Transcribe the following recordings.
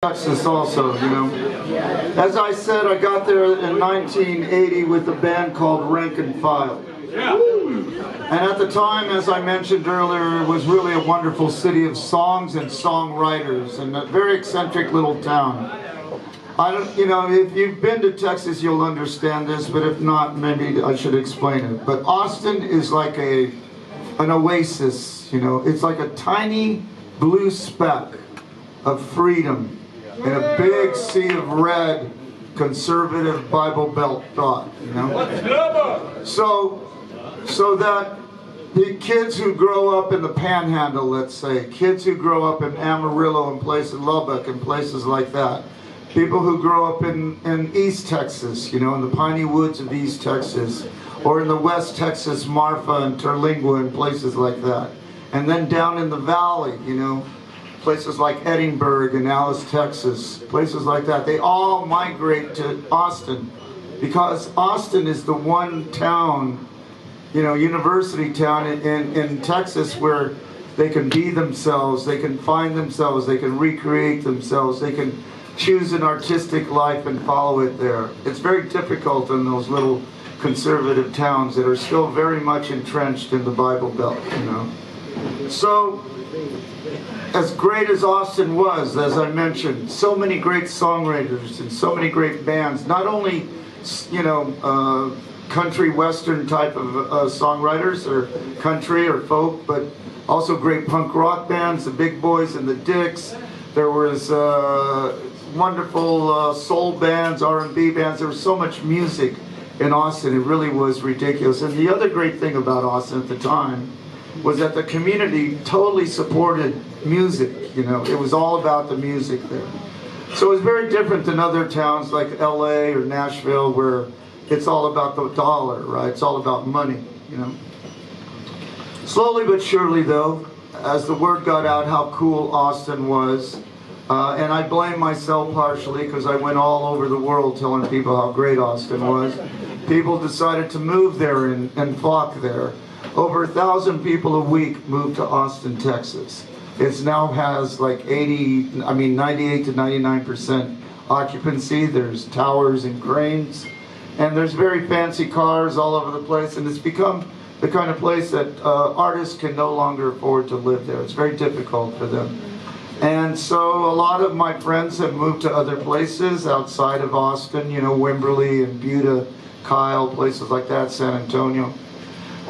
Texas also, you know. As I said, I got there in 1980 with a band called Rank and File. And at the time, as I mentioned earlier, it was really a wonderful city of songs and songwriters, and a very eccentric little town. You know, if you've been to Texas, you'll understand this, but if not, maybe I should explain it. But Austin is like an oasis, you know. It's like a tiny blue speck of freedom in a big sea of red conservative Bible Belt thought, you know. So that the kids who grow up in the Panhandle, let's say, kids who grow up in Amarillo and places, Lubbock and places like that, people who grow up in East Texas, you know, in the piney woods of East Texas, or in the West Texas, Marfa and Terlingua and places like that, and then down in the valley, you know, places like Edinburgh and Alice, Texas, places like that. They all migrate to Austin because Austin is the one town, you know, university town in Texas where they can be themselves, they can find themselves, they can recreate themselves, they can choose an artistic life and follow it there. It's very difficult in those little conservative towns that are still very much entrenched in the Bible Belt, you know. So, as great as Austin was, as I mentioned, so many great songwriters and so many great bands, not only, you know, country western type of songwriters or country or folk, but also great punk rock bands, the Big Boys and the Dicks. There was wonderful soul bands, R&B bands. There was so much music in Austin, it really was ridiculous. And the other great thing about Austin at the time was that the community totally supported music, you know. It was all about the music there. So it was very different than other towns like LA or Nashville where it's all about the dollar, right? It's all about money, you know. Slowly but surely though, as the word got out how cool Austin was, and I blame myself partially because I went all over the world telling people how great Austin was, people decided to move there and flock there. Over 1,000 people a week moved to Austin, Texas. It now has like 98 to 99% occupancy. There's towers and cranes, and there's very fancy cars all over the place, and it's become the kind of place that artists can no longer afford to live there. It's very difficult for them. And so a lot of my friends have moved to other places outside of Austin, you know, Wimberley and Buda, Kyle, places like that, San Antonio.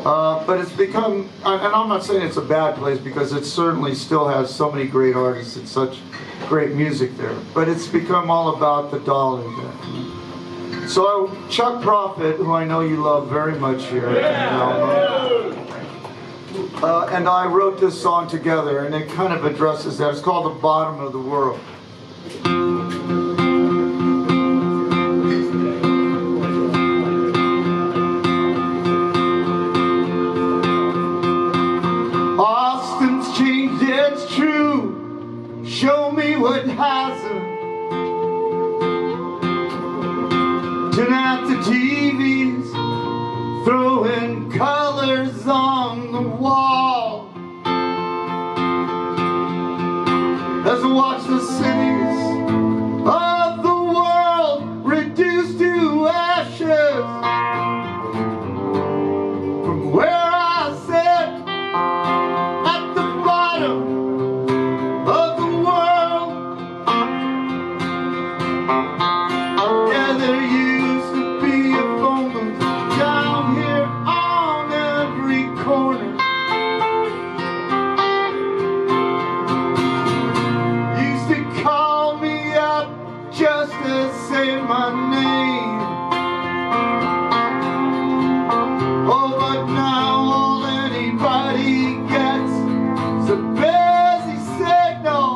But it's become, and I'm not saying it's a bad place because it certainly still has so many great artists and such great music there, but it's become all about the dollar there. So Chuck Prophet, who I know you love very much here at Malmö, and I wrote this song together, and it kind of addresses that. It's called The Bottom of the World. Austin's changed, it's true. Show me what hasn't. Turn out the TVs, throwing colors on the wall. As I watch the cities of the world reduced to ashes, from where I sit at the bottom of the world. Yeah, there used to be a phone booth down here on every corner. Used to call me up just to say my name. Oh, but now all anybody gets is a busy signal.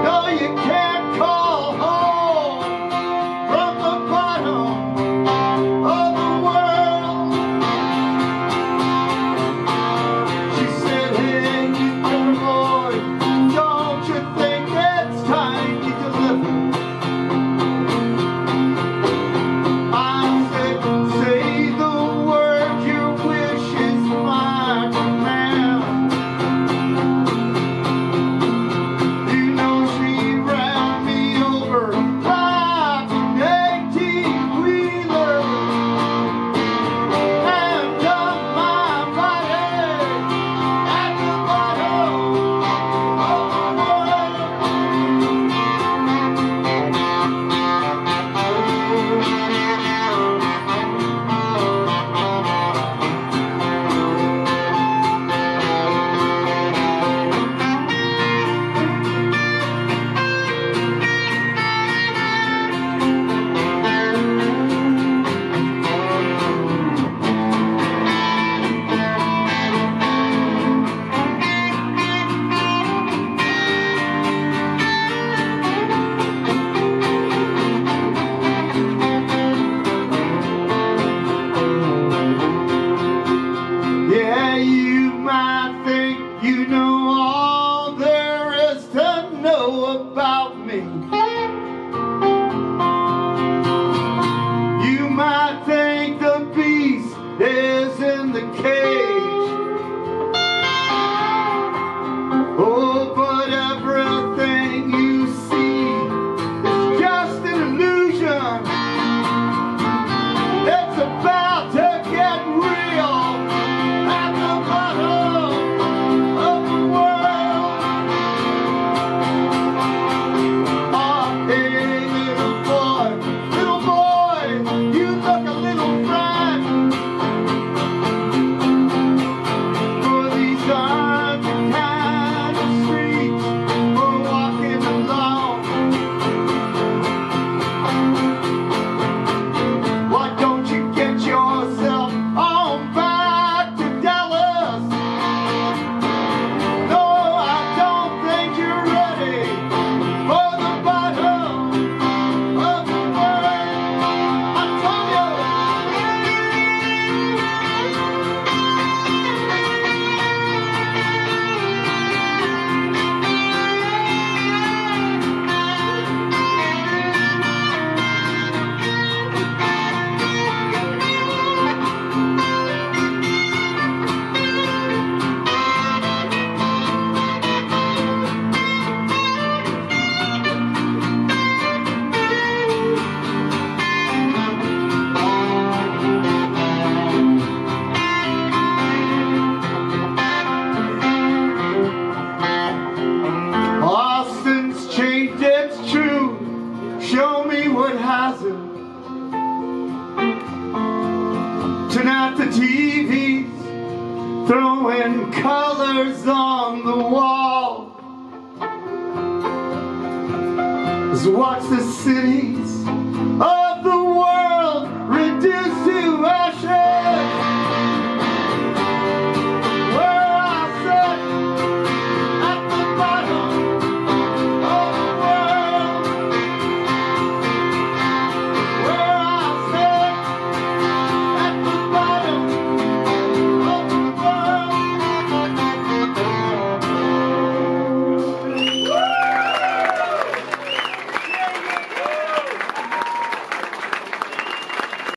No, you can't call about me. You might think the beast is in the cage. Oh, but everything you see is just an illusion. It's about to get real at the bottom of the world. Oh, hey, little boy, you look a little frightened. For these aren't the kind of streets we're walking along. Why don't you get yourself on back to Dallas? No, I don't think you're ready for the bottom of the world. I told you. Austin's changed, it's true. Show me what hasn't. Tonight the TV's throwing colors on the wall. Let's watch the cities